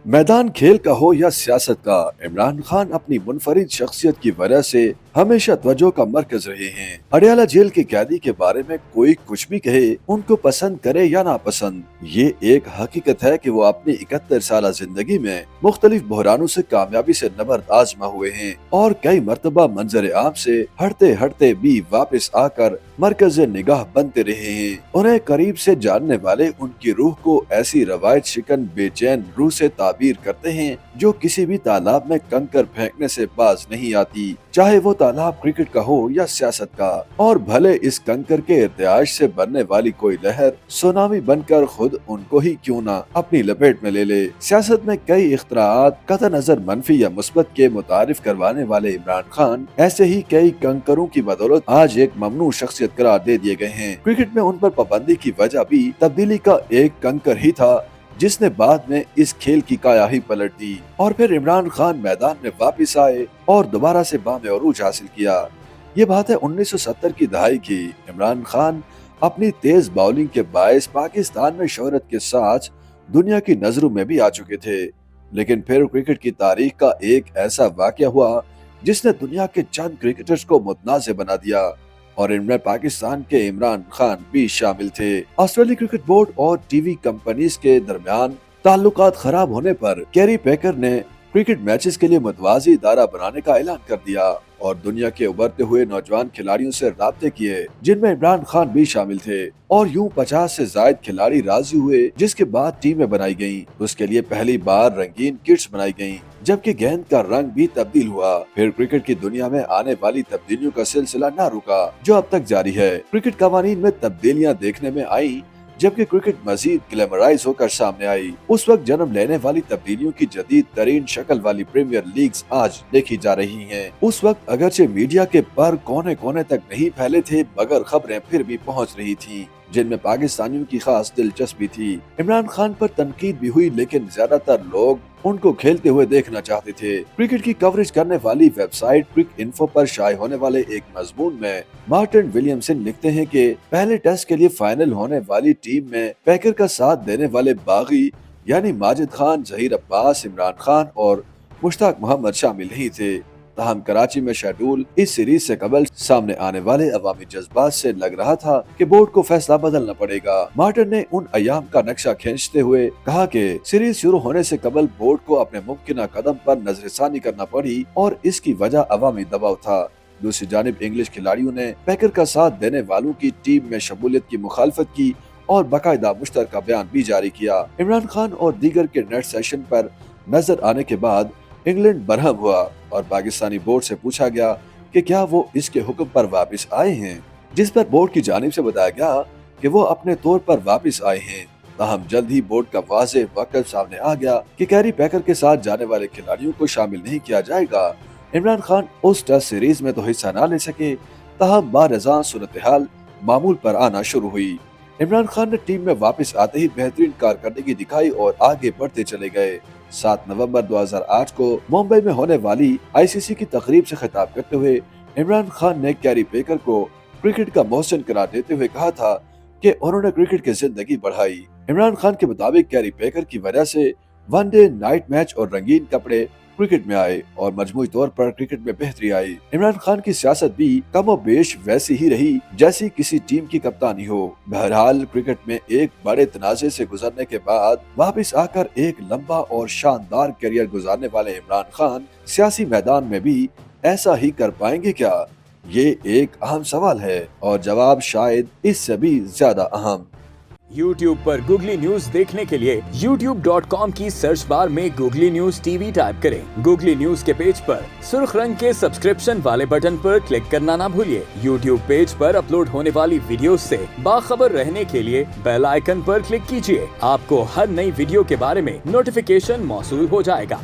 मैदान खेल का हो या सियासत का, इमरान खान अपनी मुनफरिद शख्सियत की वजह से हमेशा तवज्जो का मरकज रहे हैं। अडयाला जेल के कैदी के बारे में कोई कुछ भी कहे, उनको पसंद करे या नापसंद, ये एक हकीकत है कि वो अपनी 71 साल जिंदगी में मुख्तलिफ बहरानों से कामयाबी से नबर्द आजमा हुए हैं और कई मर्तबा मंजर आम से हटते हटते भी वापस आकर मरकज निगाह बनते रहे हैं। उन्हें करीब से जानने वाले उनकी रूह को ऐसी रवायत शिकन बेचैन रूह से ताबीर करते हैं जो किसी भी तालाब में कंकर फेंकने से बाज नहीं आती, चाहे वो तालाब क्रिकेट का हो या सियासत का। और भले इस कंकर के इर्तियाज से बनने वाली कोई लहर सुनामी बनकर खुद उनको ही क्यों ना अपनी लपेट में ले ले। सियासत में कई इख्तराआत कतई नजर मनफी या मुस्बत के मुतारिफ करवाने वाले इमरान खान ऐसे ही कई कंकरों की बदौलत आज एक ममनू शख्सियत करार दे दिए गए हैं। क्रिकेट में उन पर पाबंदी की वजह भी तब्दीली का एक कंकर ही था जिसने बाद में इस खेल की काया ही पलट दी और फिर इमरान खान मैदान में वापस आए और दोबारा से बामे अरूज हासिल किया। ये बात है 1970 की दहाई की। इमरान खान अपनी तेज बॉलिंग के बायस पाकिस्तान में शोहरत के साथ दुनिया की नजरों में भी आ चुके थे, लेकिन फिर क्रिकेट की तारीख का एक ऐसा वाकया हुआ जिसने दुनिया के चंद क्रिकेटर्स को मुतनाज़ बना दिया और इनमें पाकिस्तान के इमरान खान भी शामिल थे। ऑस्ट्रेलिया क्रिकेट बोर्ड और टीवी कंपनीज के दरमियान ताल्लुकात खराब होने पर कैरी पेकर ने क्रिकेट मैचेस के लिए मतवाजी इदारा बनाने का ऐलान कर दिया और दुनिया के उभरते हुए नौजवान खिलाड़ियों से राब्ते किए जिनमें इमरान खान भी शामिल थे और यूं 50 से ज्यादा खिलाड़ी राजी हुए, जिसके बाद टीमें बनाई गयी। उसके लिए पहली बार रंगीन किट्स बनाई गयी, जबकि गेंद का रंग भी तब्दील हुआ। फिर क्रिकेट की दुनिया में आने वाली तब्दीलियों का सिलसिला न रुका जो अब तक जारी है। क्रिकेट कवानीन में तब्दीलियां देखने में आई, जबकि क्रिकेट मजीद ग्लैमराइज होकर सामने आई। उस वक्त जन्म लेने वाली तब्दीलियों की जदीद तरीन शक्ल वाली प्रीमियर लीग्स आज देखी जा रही हैं। उस वक्त अगरचे मीडिया के पर कोने कोने तक नहीं फैले थे, मगर खबरें फिर भी पहुंच रही थीं, जिनमें पाकिस्तानियों की खास दिलचस्पी थी। इमरान खान पर तनकीद भी हुई, लेकिन ज्यादातर लोग उनको खेलते हुए देखना चाहते थे। क्रिकेट की कवरेज करने वाली वेबसाइट क्रिक इन्फो पर शाये होने वाले एक मजमून में मार्टिन विलियमसन लिखते हैं कि पहले टेस्ट के लिए फाइनल होने वाली टीम में पेकर का साथ देने वाले बागी यानी माजिद खान, जहीर अब्बास, इमरान खान और मुश्ताक मोहम्मद शामिल नहीं थे। ताहम कराची में शेड्यूल इस सीरीज से कबल सामने आने वाले अवामी जज्बात से लग रहा था कि बोर्ड को फैसला बदलना पड़ेगा। मार्टिन ने उन अयाम का नक्शा खींचते हुए कहा कि सीरीज शुरू होने से कबल बोर्ड को अपने मुमकिन कदम पर नजरसानी करना पड़ी और इसकी वजह अवामी दबाव था। दूसरी जानिब इंग्लिश खिलाड़ियों ने पेकर का साथ देने वालों की टीम में शमूलियत की मुखालफत की और बाकायदा मुश्तरका बयान भी जारी किया। इमरान खान और दीगर के नेट सेशन पर नजर आने के बाद इंग्लैंड बरहम हुआ और पाकिस्तानी बोर्ड से पूछा गया कि क्या वो इसके हुक्म पर वापस आए हैं, जिस पर बोर्ड की जानिब से बताया गया कि वो अपने तौर पर वापस आए हैं। ताहम जल्द ही बोर्ड का वाज़ेह वक़्त सामने आ गया कि कैरी पेकर के साथ जाने वाले खिलाड़ियों को शामिल नहीं किया जाएगा। इमरान खान उस टेस्ट सीरीज में तो हिस्सा न ले सके, ताहम बारज़ां सूरत हाल मामूल पर आना शुरू हुई। इमरान खान ने टीम में वापस आते ही बेहतरीन कारकर्दगी दिखाई और आगे बढ़ते चले गए। 7 नवंबर 2008 को मुंबई में होने वाली आईसीसी की तकरीब से खिताब करते हुए इमरान खान ने कैरी पेकर को क्रिकेट का मोहसिन करार देते हुए कहा था कि उन्होंने क्रिकेट की जिंदगी बढ़ाई। इमरान खान के मुताबिक कैरी पेकर की वजह से वनडे, नाइट मैच और रंगीन कपड़े क्रिकेट में आए और मजमूई तौर पर क्रिकेट में बेहतरी आई। इमरान खान की सियासत भी कम और बेश वैसी ही रही जैसी किसी टीम की कप्तानी हो। बहरहाल क्रिकेट में एक बड़े तनाज़े से गुजरने के बाद वापस आकर एक लंबा और शानदार करियर गुजारने वाले इमरान खान सियासी मैदान में भी ऐसा ही कर पाएंगे क्या? ये एक अहम सवाल है और जवाब शायद इससे भी ज्यादा अहम। YouTube पर गूगली न्यूज देखने के लिए youtube.com की सर्च बार में गूगली न्यूज टीवी टाइप करें। गूगली न्यूज के पेज पर सुर्ख रंग के सब्सक्रिप्शन वाले बटन पर क्लिक करना ना भूलिए। YouTube पेज पर अपलोड होने वाली वीडियोस से बाखबर रहने के लिए बेल आइकन पर क्लिक कीजिए। आपको हर नई वीडियो के बारे में नोटिफिकेशन मौसूल हो जाएगा।